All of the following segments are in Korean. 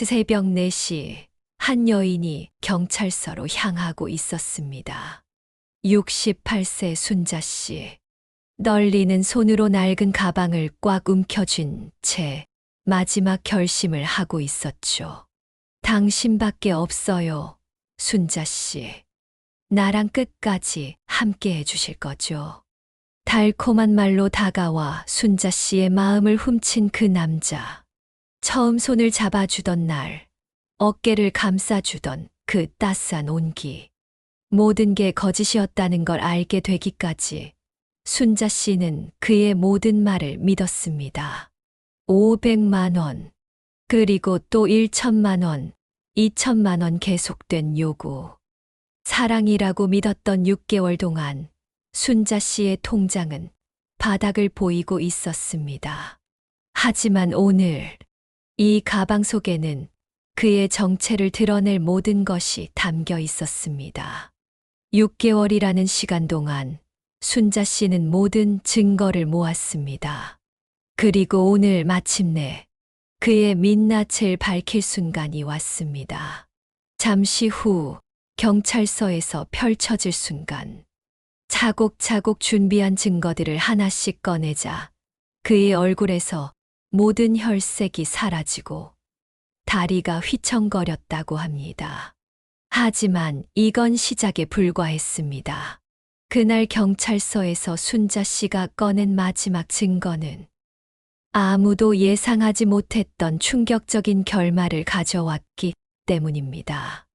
새벽 4시 한 여인이 경찰서로 향하고 있었습니다. 68세 순자 씨. 떨리는 손으로 낡은 가방을 꽉 움켜쥔 채 마지막 결심을 하고 있었죠. 당신밖에 없어요, 순자 씨. 나랑 끝까지 함께 해주실 거죠. 달콤한 말로 다가와 순자 씨의 마음을 훔친 그 남자. 처음 손을 잡아주던 날, 어깨를 감싸주던 그 따스한 온기. 모든 게 거짓이었다는 걸 알게 되기까지 순자 씨는 그의 모든 말을 믿었습니다. 500만 원, 그리고 또 1천만 원, 2천만 원 계속된 요구. 사랑이라고 믿었던 6개월 동안 순자 씨의 통장은 바닥을 보이고 있었습니다. 하지만 오늘 이 가방 속에는 그의 정체를 드러낼 모든 것이 담겨 있었습니다. 6개월이라는 시간 동안 순자 씨는 모든 증거를 모았습니다. 그리고 오늘 마침내 그의 민낯을 밝힐 순간이 왔습니다. 잠시 후 경찰서에서 펼쳐질 순간, 차곡차곡 준비한 증거들을 하나씩 꺼내자 그의 얼굴에서 모든 혈색이 사라지고 다리가 휘청거렸다고 합니다. 하지만 이건 시작에 불과했습니다. 그날 경찰서에서 순자 씨가 꺼낸 마지막 증거는 아무도 예상하지 못했던 충격적인 결말을 가져왔기 때문입니다.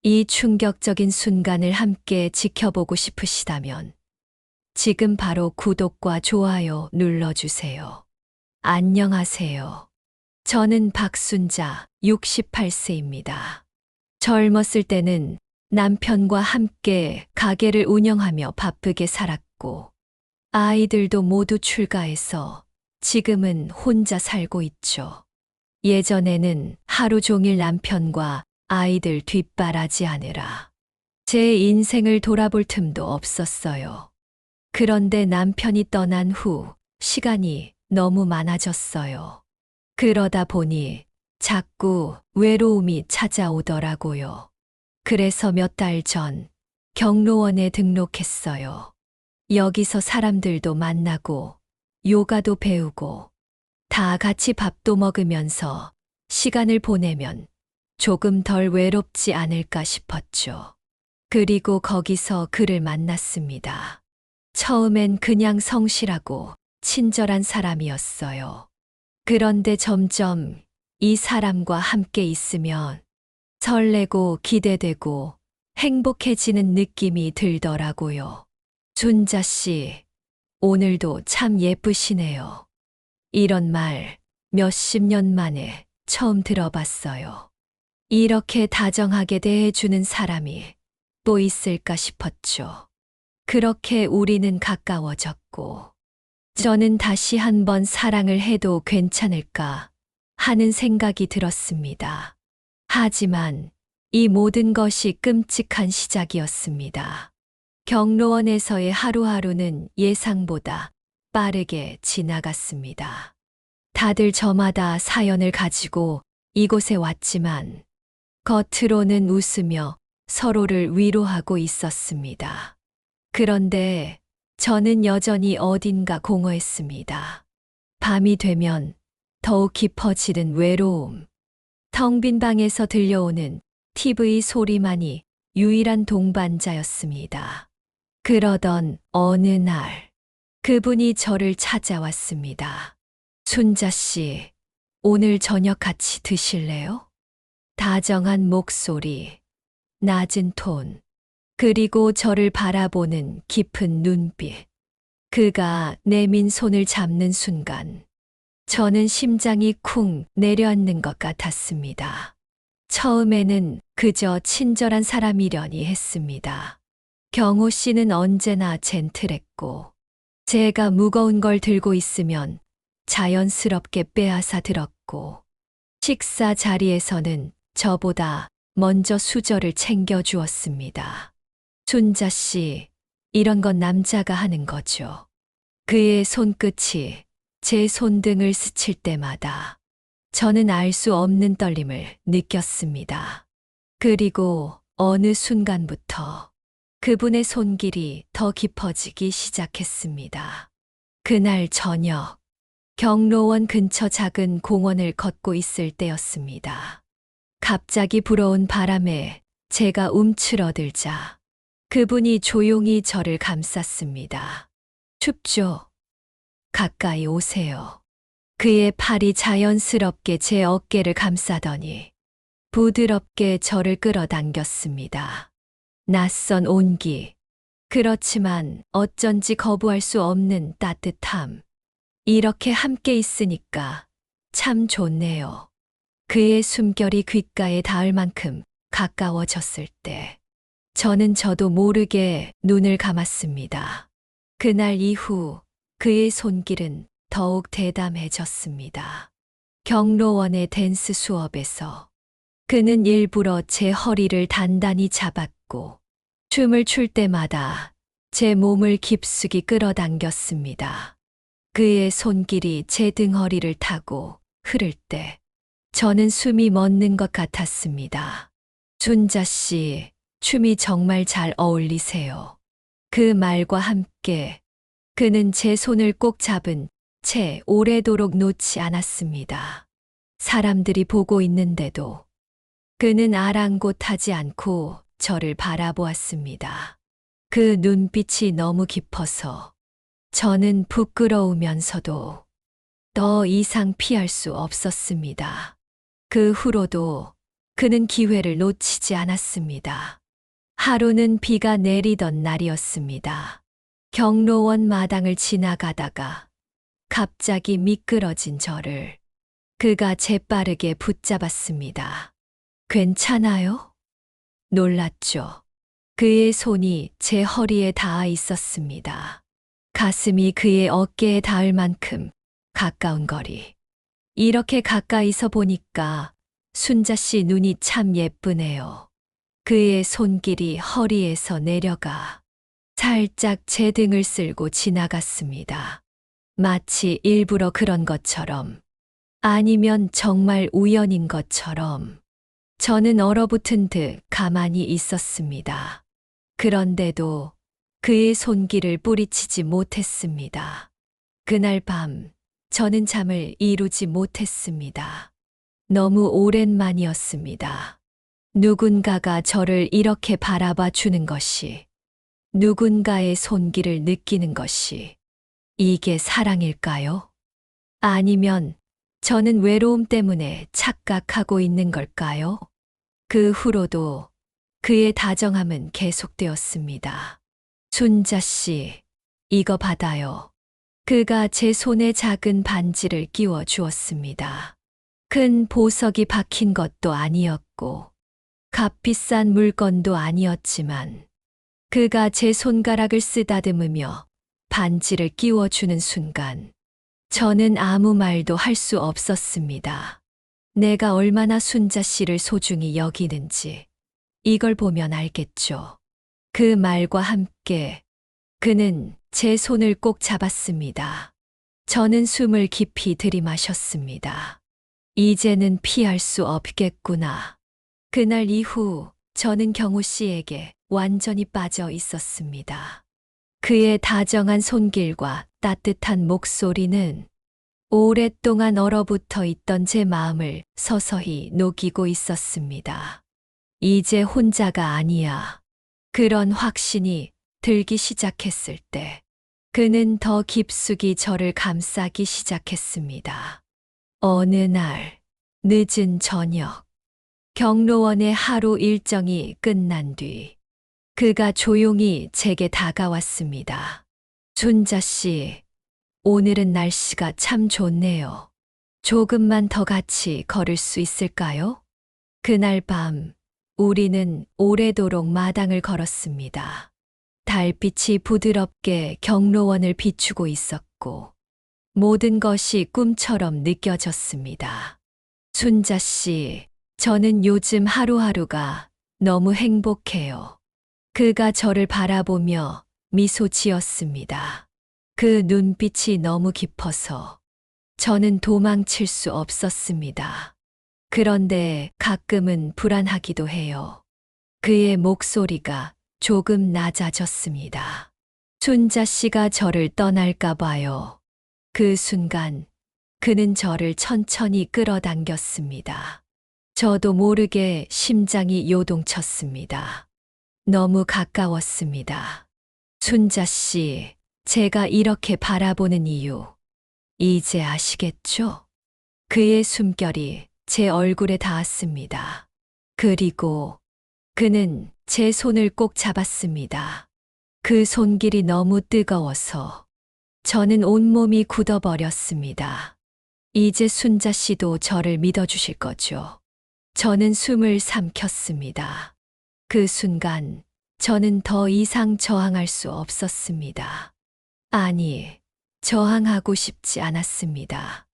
이 충격적인 순간을 함께 지켜보고 싶으시다면 지금 바로 구독과 좋아요 눌러주세요. 안녕하세요. 저는 박순자 68세입니다. 젊었을 때는 남편과 함께 가게를 운영하며 바쁘게 살았고 아이들도 모두 출가해서 지금은 혼자 살고 있죠. 예전에는 하루 종일 남편과 아이들 뒷바라지하느라 제 인생을 돌아볼 틈도 없었어요. 그런데 남편이 떠난 후 시간이 너무 많아졌어요. 그러다 보니 자꾸 외로움이 찾아오더라고요. 그래서 몇 달 전 경로원에 등록했어요. 여기서 사람들도 만나고 요가도 배우고 다 같이 밥도 먹으면서 시간을 보내면 조금 덜 외롭지 않을까 싶었죠. 그리고 거기서 그를 만났습니다. 처음엔 그냥 성실하고 친절한 사람이었어요. 그런데 점점 이 사람과 함께 있으면 설레고 기대되고 행복해지는 느낌이 들더라고요. 순자 씨, 오늘도 참 예쁘시네요. 이런 말 몇십 년 만에 처음 들어봤어요. 이렇게 다정하게 대해주는 사람이 또 있을까 싶었죠. 그렇게 우리는 가까워졌고, 저는 다시 한번 사랑을 해도 괜찮을까 하는 생각이 들었습니다. 하지만 이 모든 것이 끔찍한 시작이었습니다. 경로원에서의 하루하루는 예상보다 빠르게 지나갔습니다. 다들 저마다 사연을 가지고 이곳에 왔지만 겉으로는 웃으며 서로를 위로하고 있었습니다. 그런데 저는 여전히 어딘가 공허했습니다. 밤이 되면 더욱 깊어지는 외로움. 텅 빈 방에서 들려오는 TV 소리만이 유일한 동반자였습니다. 그러던 어느 날, 그분이 저를 찾아왔습니다. 순자 씨, 오늘 저녁 같이 드실래요? 다정한 목소리, 낮은 톤, 그리고 저를 바라보는 깊은 눈빛. 그가 내민 손을 잡는 순간, 저는 심장이 쿵 내려앉는 것 같았습니다. 처음에는 그저 친절한 사람이려니 했습니다. 경호 씨는 언제나 젠틀했고, 제가 무거운 걸 들고 있으면 자연스럽게 빼앗아 들었고, 식사 자리에서는 저보다 먼저 수저를 챙겨주었습니다. 순자 씨, 이런 건 남자가 하는 거죠. 그의 손끝이 제 손등을 스칠 때마다 저는 알 수 없는 떨림을 느꼈습니다. 그리고 어느 순간부터 그분의 손길이 더 깊어지기 시작했습니다. 그날 저녁, 경로원 근처 작은 공원을 걷고 있을 때였습니다. 갑자기 불어온 바람에 제가 움츠러들자 그분이 조용히 저를 감쌌습니다. 춥죠? 가까이 오세요. 그의 팔이 자연스럽게 제 어깨를 감싸더니 부드럽게 저를 끌어당겼습니다. 낯선 온기. 그렇지만 어쩐지 거부할 수 없는 따뜻함. 이렇게 함께 있으니까 참 좋네요. 그의 숨결이 귓가에 닿을 만큼 가까워졌을 때 저는 저도 모르게 눈을 감았습니다. 그날 이후 그의 손길은 더욱 대담해졌습니다. 경로원의 댄스 수업에서 그는 일부러 제 허리를 단단히 잡았고 춤을 출 때마다 제 몸을 깊숙이 끌어당겼습니다. 그의 손길이 제 등허리를 타고 흐를 때 저는 숨이 멎는 것 같았습니다. 순자 씨, 춤이 정말 잘 어울리세요. 그 말과 함께 그는 제 손을 꼭 잡은 채 오래도록 놓지 않았습니다. 사람들이 보고 있는데도 그는 아랑곳하지 않고 저를 바라보았습니다. 그 눈빛이 너무 깊어서 저는 부끄러우면서도 더 이상 피할 수 없었습니다. 그 후로도 그는 기회를 놓치지 않았습니다. 하루는 비가 내리던 날이었습니다. 경로원 마당을 지나가다가 갑자기 미끄러진 저를 그가 재빠르게 붙잡았습니다. 괜찮아요? 놀랐죠. 그의 손이 제 허리에 닿아 있었습니다. 가슴이 그의 어깨에 닿을 만큼 가까운 거리. 이렇게 가까이서 보니까 순자 씨 눈이 참 예쁘네요. 그의 손길이 허리에서 내려가 살짝 제 등을 쓸고 지나갔습니다. 마치 일부러 그런 것처럼, 아니면 정말 우연인 것처럼 저는 얼어붙은 듯 가만히 있었습니다. 그런데도 그의 손길을 뿌리치지 못했습니다. 그날 밤 저는 잠을 이루지 못했습니다. 너무 오랜만이었습니다. 누군가가 저를 이렇게 바라봐 주는 것이, 누군가의 손길을 느끼는 것이, 이게 사랑일까요? 아니면 저는 외로움 때문에 착각하고 있는 걸까요? 그 후로도 그의 다정함은 계속되었습니다. 순자 씨, 이거 받아요. 그가 제 손에 작은 반지를 끼워 주었습니다. 큰 보석이 박힌 것도 아니었고, 값비싼 물건도 아니었지만, 그가 제 손가락을 쓰다듬으며 반지를 끼워주는 순간, 저는 아무 말도 할 수 없었습니다. 내가 얼마나 순자 씨를 소중히 여기는지 이걸 보면 알겠죠. 그 말과 함께 그는 제 손을 꼭 잡았습니다. 저는 숨을 깊이 들이마셨습니다. 이제는 피할 수 없겠구나. 그날 이후 저는 경호 씨에게 완전히 빠져 있었습니다. 그의 다정한 손길과 따뜻한 목소리는 오랫동안 얼어붙어 있던 제 마음을 서서히 녹이고 있었습니다. 이제 혼자가 아니야. 그런 확신이 들기 시작했을 때 그는 더 깊숙이 저를 감싸기 시작했습니다. 어느 날 늦은 저녁, 경로원의 하루 일정이 끝난 뒤 그가 조용히 제게 다가왔습니다. 순자 씨, 오늘은 날씨가 참 좋네요. 조금만 더 같이 걸을 수 있을까요? 그날 밤 우리는 오래도록 마당을 걸었습니다. 달빛이 부드럽게 경로원을 비추고 있었고 모든 것이 꿈처럼 느껴졌습니다. 순자 씨, 저는 요즘 하루하루가 너무 행복해요. 그가 저를 바라보며 미소 지었습니다. 그 눈빛이 너무 깊어서 저는 도망칠 수 없었습니다. 그런데 가끔은 불안하기도 해요. 그의 목소리가 조금 낮아졌습니다. 순자 씨가 저를 떠날까 봐요. 그 순간 그는 저를 천천히 끌어당겼습니다. 저도 모르게 심장이 요동쳤습니다. 너무 가까웠습니다. 순자 씨, 제가 이렇게 바라보는 이유, 이제 아시겠죠? 그의 숨결이 제 얼굴에 닿았습니다. 그리고 그는 제 손을 꼭 잡았습니다. 그 손길이 너무 뜨거워서 저는 온몸이 굳어버렸습니다. 이제 순자 씨도 저를 믿어주실 거죠? 저는 숨을 삼켰습니다. 그 순간 저는 더 이상 저항할 수 없었습니다. 아니, 저항하고 싶지 않았습니다.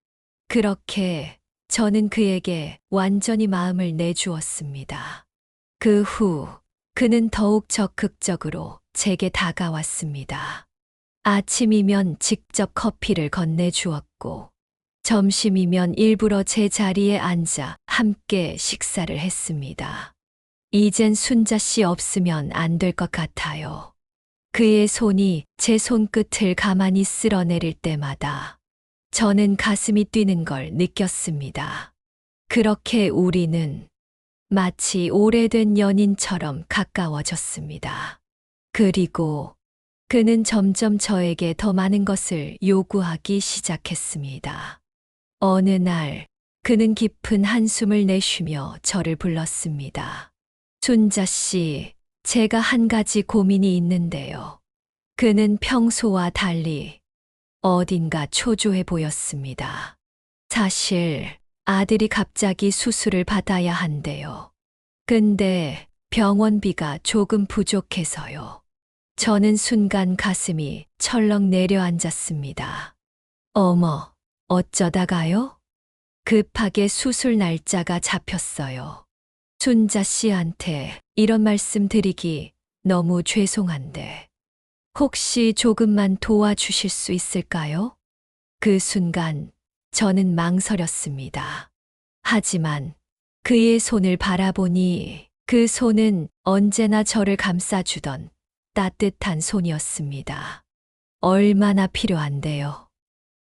그렇게 저는 그에게 완전히 마음을 내주었습니다. 그 후 그는 더욱 적극적으로 제게 다가왔습니다. 아침이면 직접 커피를 건네주었고, 점심이면 일부러 제 자리에 앉아 함께 식사를 했습니다. 이젠 순자 씨 없으면 안 될 것 같아요. 그의 손이 제 손끝을 가만히 쓸어내릴 때마다 저는 가슴이 뛰는 걸 느꼈습니다. 그렇게 우리는 마치 오래된 연인처럼 가까워졌습니다. 그리고 그는 점점 저에게 더 많은 것을 요구하기 시작했습니다. 어느 날 그는 깊은 한숨을 내쉬며 저를 불렀습니다. 순자 씨, 제가 한 가지 고민이 있는데요. 그는 평소와 달리 어딘가 초조해 보였습니다. 사실 아들이 갑자기 수술을 받아야 한대요. 근데 병원비가 조금 부족해서요. 저는 순간 가슴이 철렁 내려앉았습니다. 어머, 어쩌다가요? 급하게 수술 날짜가 잡혔어요. 순자 씨한테 이런 말씀 드리기 너무 죄송한데, 혹시 조금만 도와주실 수 있을까요? 그 순간 저는 망설였습니다. 하지만 그의 손을 바라보니 그 손은 언제나 저를 감싸주던 따뜻한 손이었습니다. 얼마나 필요한데요?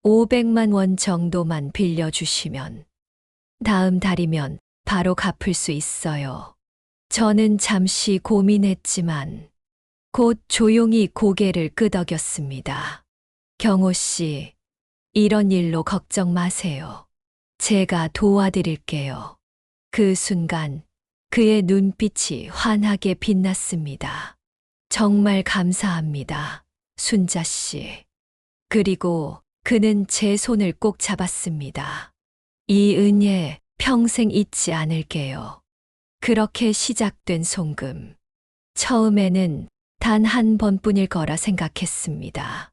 500만 원 정도만 빌려주시면 다음 달이면 바로 갚을 수 있어요. 저는 잠시 고민했지만 곧 조용히 고개를 끄덕였습니다. 경호 씨, 이런 일로 걱정 마세요. 제가 도와드릴게요. 그 순간 그의 눈빛이 환하게 빛났습니다. 정말 감사합니다, 순자 씨. 그리고 그는 제 손을 꼭 잡았습니다. 이 은혜 평생 잊지 않을게요. 그렇게 시작된 송금. 처음에는 단 한 번뿐일 거라 생각했습니다.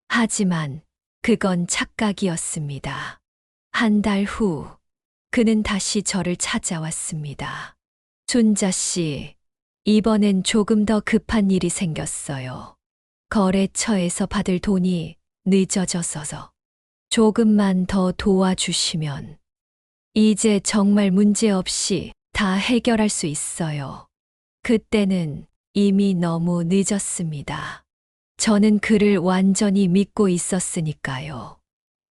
하지만 그건 착각이었습니다. 한 달 후, 그는 다시 저를 찾아왔습니다. 순자 씨, 이번엔 조금 더 급한 일이 생겼어요. 거래처에서 받을 돈이 늦어져서 조금만 더 도와주시면 이제 정말 문제없이 다 해결할 수 있어요. 그때는 이미 너무 늦었습니다. 저는 그를 완전히 믿고 있었으니까요.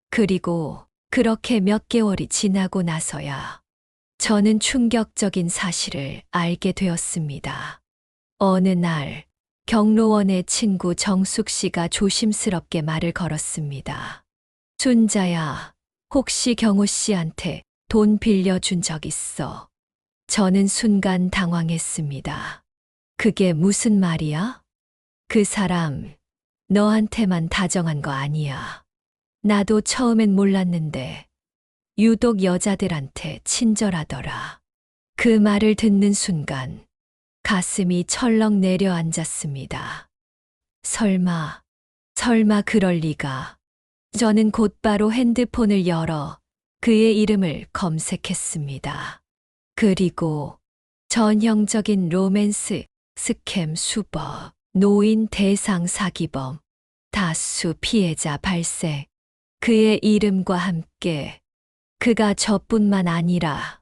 그리고 그렇게 몇 개월이 지나고 나서야 저는 충격적인 사실을 알게 되었습니다. 어느 날 경로원의 친구 정숙 씨가 조심스럽게 말을 걸었습니다. 순자야, 혹시 경호 씨한테 돈 빌려준 적 있어? 저는 순간 당황했습니다. 그게 무슨 말이야? 그 사람 너한테만 다정한 거 아니야. 나도 처음엔 몰랐는데 유독 여자들한테 친절하더라. 그 말을 듣는 순간 가슴이 철렁 내려앉았습니다. 설마 그럴 리가. 저는 곧바로 핸드폰을 열어 그의 이름을 검색했습니다. 그리고 전형적인 로맨스, 스캠 수법, 노인 대상 사기범, 다수 피해자 발생. 그의 이름과 함께 그가 저뿐만 아니라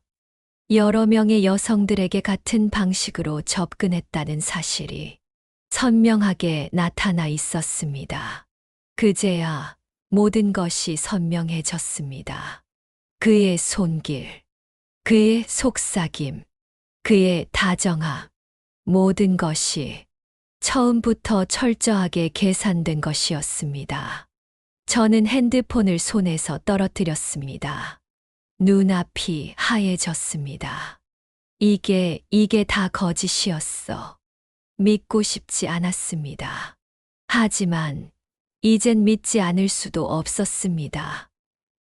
여러 명의 여성들에게 같은 방식으로 접근했다는 사실이 선명하게 나타나 있었습니다. 그제야 모든 것이 선명해졌습니다. 그의 손길, 그의 속삭임, 그의 다정함, 모든 것이 처음부터 철저하게 계산된 것이었습니다. 저는 핸드폰을 손에서 떨어뜨렸습니다. 눈앞이 하얘졌습니다. 이게 다 거짓이었어. 믿고 싶지 않았습니다. 하지만 이젠 믿지 않을 수도 없었습니다.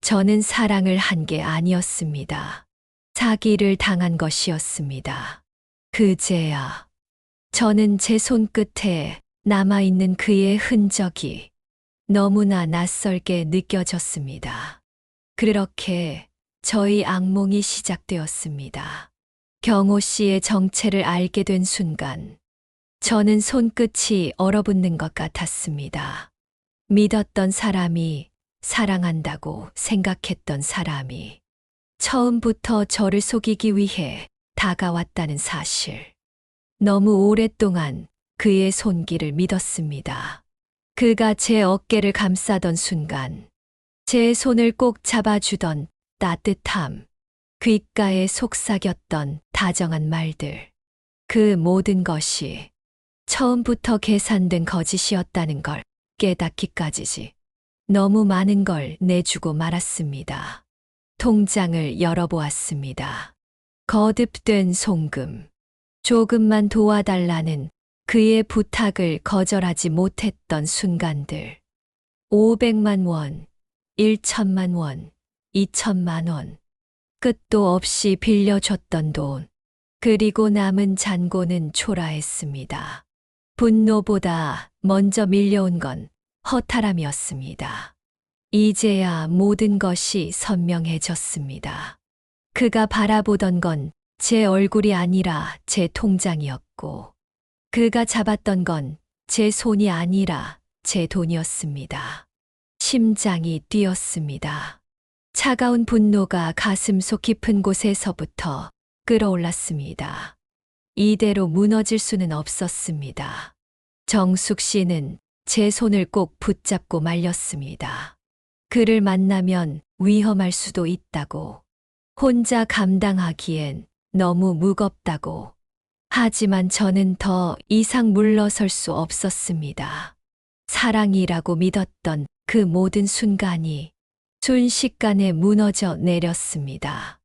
저는 사랑을 한 게 아니었습니다. 사기를 당한 것이었습니다. 그제야 저는 제 손끝에 남아있는 그의 흔적이 너무나 낯설게 느껴졌습니다. 그렇게 저희 악몽이 시작되었습니다. 경호 씨의 정체를 알게 된 순간 저는 손끝이 얼어붙는 것 같았습니다. 믿었던 사람이, 사랑한다고 생각했던 사람이 처음부터 저를 속이기 위해 다가왔다는 사실. 너무 오랫동안 그의 손길을 믿었습니다. 그가 제 어깨를 감싸던 순간, 제 손을 꼭 잡아주던 따뜻함, 귓가에 속삭였던 다정한 말들, 그 모든 것이 처음부터 계산된 거짓이었다는 걸 깨닫기까지지. 너무 많은 걸 내주고 말았습니다. 통장을 열어보았습니다. 거듭된 송금, 조금만 도와달라는 그의 부탁을 거절하지 못했던 순간들. 500만 원, 1천만 원, 2천만 원, 끝도 없이 빌려줬던 돈. 그리고 남은 잔고는 초라했습니다. 분노보다 먼저 밀려온 건 허탈함이었습니다. 이제야 모든 것이 선명해졌습니다. 그가 바라보던 건 제 얼굴이 아니라 제 통장이었고, 그가 잡았던 건 제 손이 아니라 제 돈이었습니다. 심장이 뛰었습니다. 차가운 분노가 가슴속 깊은 곳에서부터 끌어올랐습니다. 이대로 무너질 수는 없었습니다. 정숙 씨는 제 손을 꼭 붙잡고 말렸습니다. 그를 만나면 위험할 수도 있다고, 혼자 감당하기엔 너무 무겁다고. 하지만 저는 더 이상 물러설 수 없었습니다. 사랑이라고 믿었던 그 모든 순간이 순식간에 무너져 내렸습니다.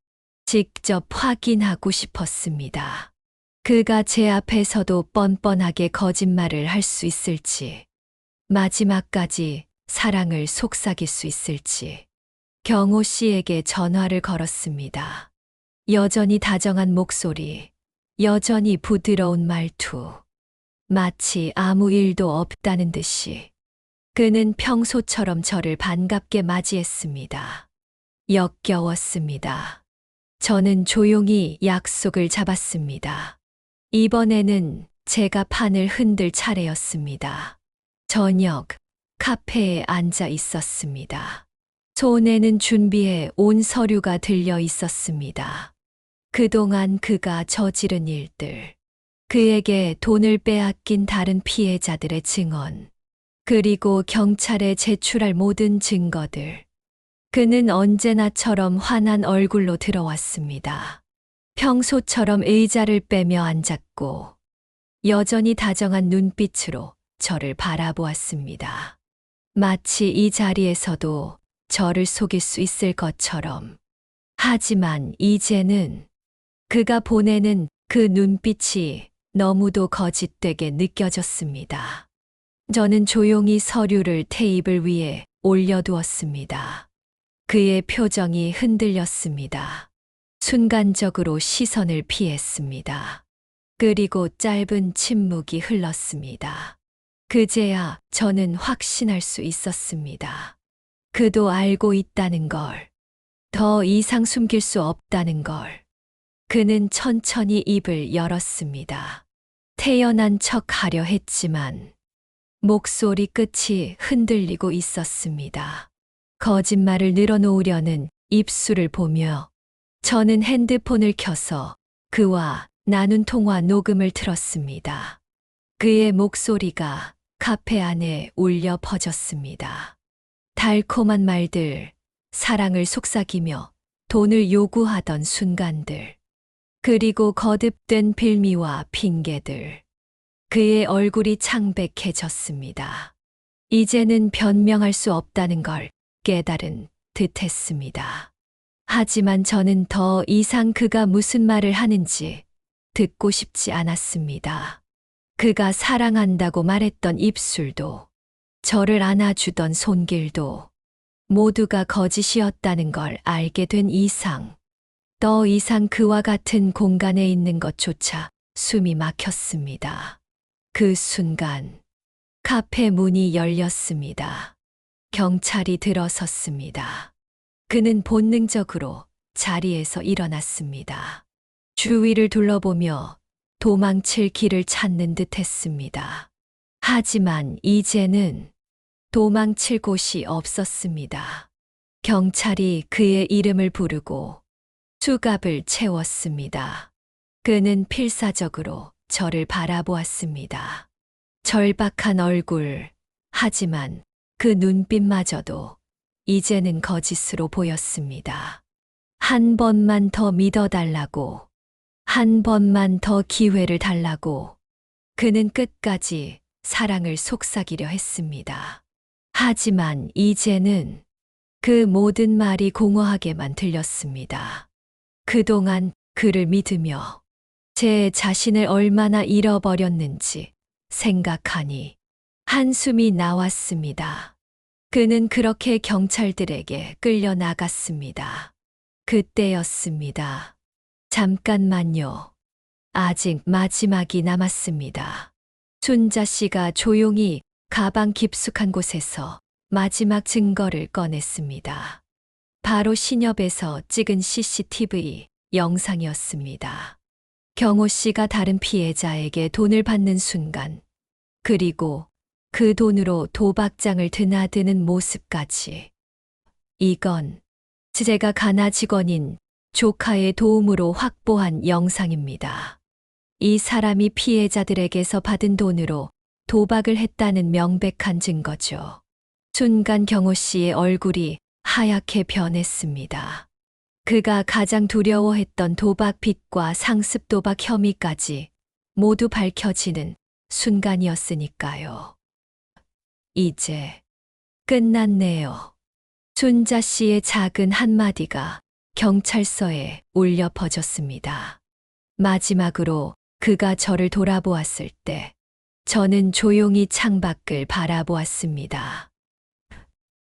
직접 확인하고 싶었습니다. 그가 제 앞에서도 뻔뻔하게 거짓말을 할 수 있을지, 마지막까지 사랑을 속삭일 수 있을지. 경호 씨에게 전화를 걸었습니다. 여전히 다정한 목소리, 여전히 부드러운 말투, 마치 아무 일도 없다는 듯이. 그는 평소처럼 저를 반갑게 맞이했습니다. 역겨웠습니다. 저는 조용히 약속을 잡았습니다. 이번에는 제가 판을 흔들 차례였습니다. 저녁, 카페에 앉아 있었습니다. 손에는 준비해 온 서류가 들려 있었습니다. 그동안 그가 저지른 일들, 그에게 돈을 빼앗긴 다른 피해자들의 증언, 그리고 경찰에 제출할 모든 증거들. 그는 언제나처럼 환한 얼굴로 들어왔습니다. 평소처럼 의자를 빼며 앉았고, 여전히 다정한 눈빛으로 저를 바라보았습니다. 마치 이 자리에서도 저를 속일 수 있을 것처럼. 하지만 이제는 그가 보내는 그 눈빛이 너무도 거짓되게 느껴졌습니다. 저는 조용히 서류를 테이블 위에 올려두었습니다. 그의 표정이 흔들렸습니다. 순간적으로 시선을 피했습니다. 그리고 짧은 침묵이 흘렀습니다. 그제야 저는 확신할 수 있었습니다. 그도 알고 있다는 걸, 더 이상 숨길 수 없다는 걸. 그는 천천히 입을 열었습니다. 태연한 척 하려 했지만 목소리 끝이 흔들리고 있었습니다. 거짓말을 늘어놓으려는 입술을 보며 저는 핸드폰을 켜서 그와 나눈 통화 녹음을 틀었습니다. 그의 목소리가 카페 안에 울려 퍼졌습니다. 달콤한 말들, 사랑을 속삭이며 돈을 요구하던 순간들, 그리고 거듭된 빌미와 핑계들. 그의 얼굴이 창백해졌습니다. 이제는 변명할 수 없다는 걸 깨달은 듯했습니다. 하지만 저는 더 이상 그가 무슨 말을 하는지 듣고 싶지 않았습니다. 그가 사랑한다고 말했던 입술도, 저를 안아주던 손길도 모두가 거짓이었다는 걸 알게 된 이상, 더 이상 그와 같은 공간에 있는 것조차 숨이 막혔습니다. 그 순간 카페 문이 열렸습니다. 경찰이 들어섰습니다. 그는 본능적으로 자리에서 일어났습니다. 주위를 둘러보며 도망칠 길을 찾는 듯 했습니다. 하지만 이제는 도망칠 곳이 없었습니다. 경찰이 그의 이름을 부르고 수갑을 채웠습니다. 그는 필사적으로 저를 바라보았습니다. 절박한 얼굴, 하지만 그 눈빛마저도 이제는 거짓으로 보였습니다. 한 번만 더 믿어달라고, 한 번만 더 기회를 달라고. 그는 끝까지 사랑을 속삭이려 했습니다. 하지만 이제는 그 모든 말이 공허하게만 들렸습니다. 그동안 그를 믿으며 제 자신을 얼마나 잃어버렸는지 생각하니 한숨이 나왔습니다. 그는 그렇게 경찰들에게 끌려나갔습니다. 그때였습니다. 잠깐만요. 아직 마지막이 남았습니다. 순자 씨가 조용히 가방 깊숙한 곳에서 마지막 증거를 꺼냈습니다. 바로 신협에서 찍은 CCTV 영상이었습니다. 경호 씨가 다른 피해자에게 돈을 받는 순간, 그리고 그 돈으로 도박장을 드나드는 모습까지. 이건 제가 가나 직원인 조카의 도움으로 확보한 영상입니다. 이 사람이 피해자들에게서 받은 돈으로 도박을 했다는 명백한 증거죠. 순간 경호 씨의 얼굴이 하얗게 변했습니다. 그가 가장 두려워했던 도박 빚과 상습 도박 혐의까지 모두 밝혀지는 순간이었으니까요. 이제 끝났네요. 순자 씨의 작은 한마디가 경찰서에 울려 퍼졌습니다. 마지막으로 그가 저를 돌아보았을 때 저는 조용히 창밖을 바라보았습니다.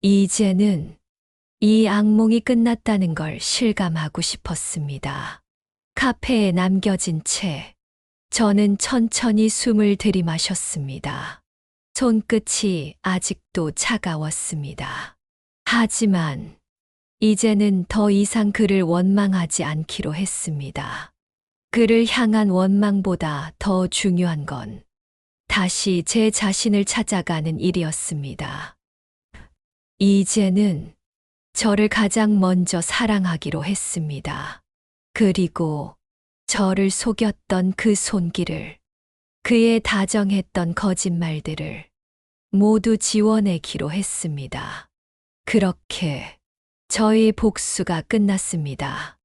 이제는 이 악몽이 끝났다는 걸 실감하고 싶었습니다. 카페에 남겨진 채 저는 천천히 숨을 들이마셨습니다. 손끝이 아직도 차가웠습니다. 하지만 이제는 더 이상 그를 원망하지 않기로 했습니다. 그를 향한 원망보다 더 중요한 건 다시 제 자신을 찾아가는 일이었습니다. 이제는 저를 가장 먼저 사랑하기로 했습니다. 그리고 저를 속였던 그 손길을, 그의 다정했던 거짓말들을 모두 지워내기로 했습니다. 그렇게 저의 복수가 끝났습니다.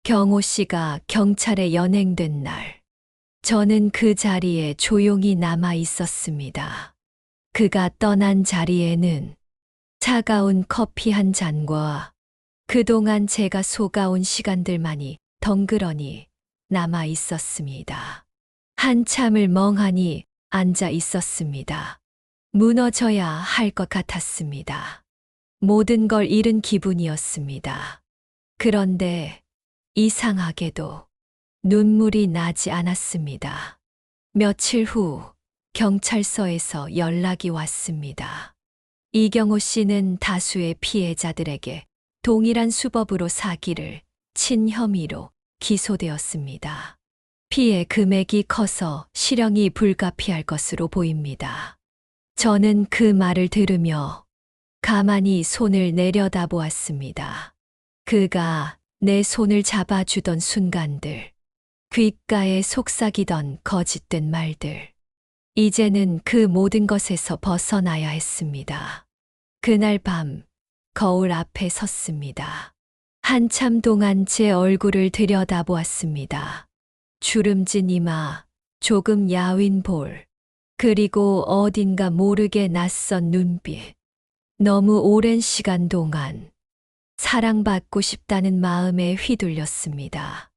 경호 씨가 경찰에 연행된 날, 저는 그 자리에 조용히 남아 있었습니다. 그가 떠난 자리에는 차가운 커피 한 잔과 그동안 제가 속아온 시간들만이 덩그러니 남아 있었습니다. 한참을 멍하니 앉아 있었습니다. 무너져야 할 것 같았습니다. 모든 걸 잃은 기분이었습니다. 그런데 이상하게도 눈물이 나지 않았습니다. 며칠 후 경찰서에서 연락이 왔습니다. 이경호 씨는 다수의 피해자들에게 동일한 수법으로 사기를 친 혐의로 기소되었습니다. 피해 금액이 커서 실형이 불가피할 것으로 보입니다. 저는 그 말을 들으며 가만히 손을 내려다보았습니다. 그가 내 손을 잡아주던 순간들, 귓가에 속삭이던 거짓된 말들. 이제는 그 모든 것에서 벗어나야 했습니다. 그날 밤 거울 앞에 섰습니다. 한참 동안 제 얼굴을 들여다보았습니다. 주름진 이마, 조금 야윈 볼, 그리고 어딘가 모르게 낯선 눈빛. 너무 오랜 시간 동안 사랑받고 싶다는 마음에 휘둘렸습니다.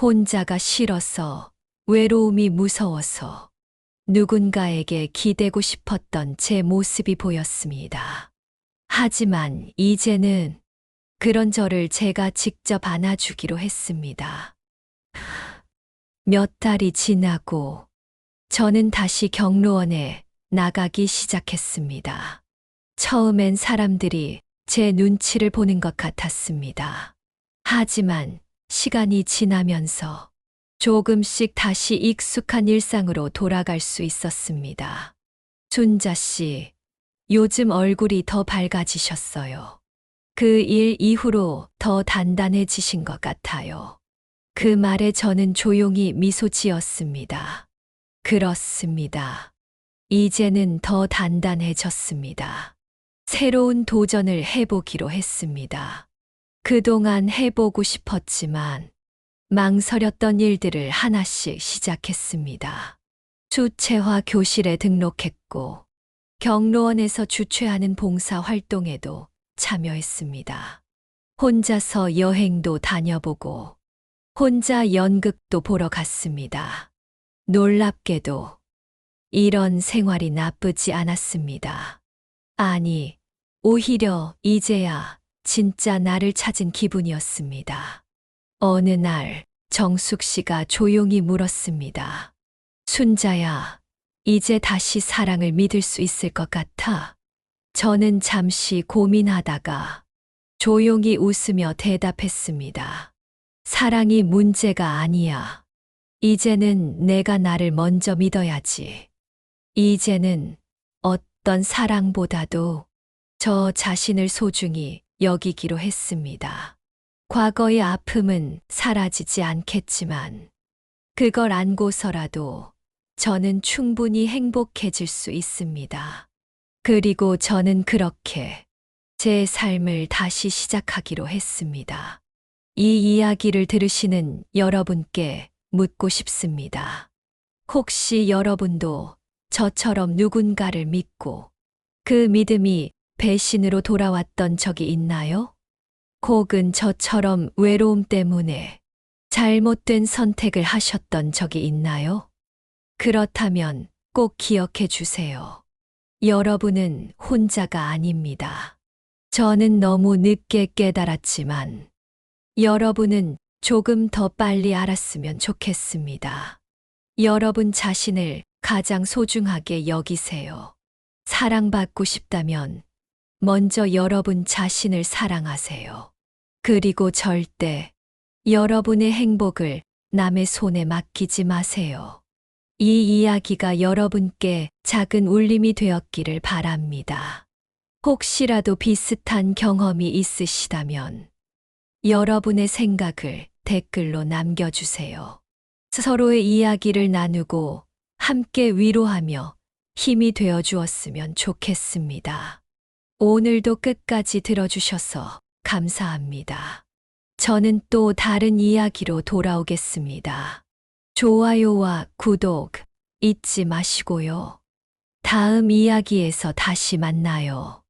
혼자가 싫어서, 외로움이 무서워서 누군가에게 기대고 싶었던 제 모습이 보였습니다. 하지만 이제는 그런 저를 제가 직접 안아주기로 했습니다. 몇 달이 지나고 저는 다시 경로원에 나가기 시작했습니다. 처음엔 사람들이 제 눈치를 보는 것 같았습니다. 하지만 시간이 지나면서 조금씩 다시 익숙한 일상으로 돌아갈 수 있었습니다. 순자 씨, 요즘 얼굴이 더 밝아지셨어요. 그 일 이후로 더 단단해지신 것 같아요. 그 말에 저는 조용히 미소 지었습니다. 그렇습니다. 이제는 더 단단해졌습니다. 새로운 도전을 해보기로 했습니다. 그동안 해보고 싶었지만 망설였던 일들을 하나씩 시작했습니다. 수채화 교실에 등록했고 경로원에서 주최하는 봉사 활동에도 참여했습니다. 혼자서 여행도 다녀보고 혼자 연극도 보러 갔습니다. 놀랍게도 이런 생활이 나쁘지 않았습니다. 아니, 오히려 이제야 진짜 나를 찾은 기분이었습니다. 어느 날 정숙 씨가 조용히 물었습니다. 순자야, 이제 다시 사랑을 믿을 수 있을 것 같아? 저는 잠시 고민하다가 조용히 웃으며 대답했습니다. 사랑이 문제가 아니야. 이제는 내가 나를 먼저 믿어야지. 이제는 어떤 사랑보다도 저 자신을 소중히 여기기로 했습니다. 과거의 아픔은 사라지지 않겠지만 그걸 안고서라도 저는 충분히 행복해질 수 있습니다. 그리고 저는 그렇게 제 삶을 다시 시작하기로 했습니다. 이 이야기를 들으시는 여러분께 묻고 싶습니다. 혹시 여러분도 저처럼 누군가를 믿고 그 믿음이 배신으로 돌아왔던 적이 있나요? 혹은 저처럼 외로움 때문에 잘못된 선택을 하셨던 적이 있나요? 그렇다면 꼭 기억해 주세요. 여러분은 혼자가 아닙니다. 저는 너무 늦게 깨달았지만 여러분은 조금 더 빨리 알았으면 좋겠습니다. 여러분 자신을 가장 소중하게 여기세요. 사랑받고 싶다면 먼저 여러분 자신을 사랑하세요. 그리고 절대 여러분의 행복을 남의 손에 맡기지 마세요. 이 이야기가 여러분께 작은 울림이 되었기를 바랍니다. 혹시라도 비슷한 경험이 있으시다면 여러분의 생각을 댓글로 남겨주세요. 서로의 이야기를 나누고 함께 위로하며 힘이 되어 주었으면 좋겠습니다. 오늘도 끝까지 들어주셔서 감사합니다. 저는 또 다른 이야기로 돌아오겠습니다. 좋아요와 구독 잊지 마시고요. 다음 이야기에서 다시 만나요.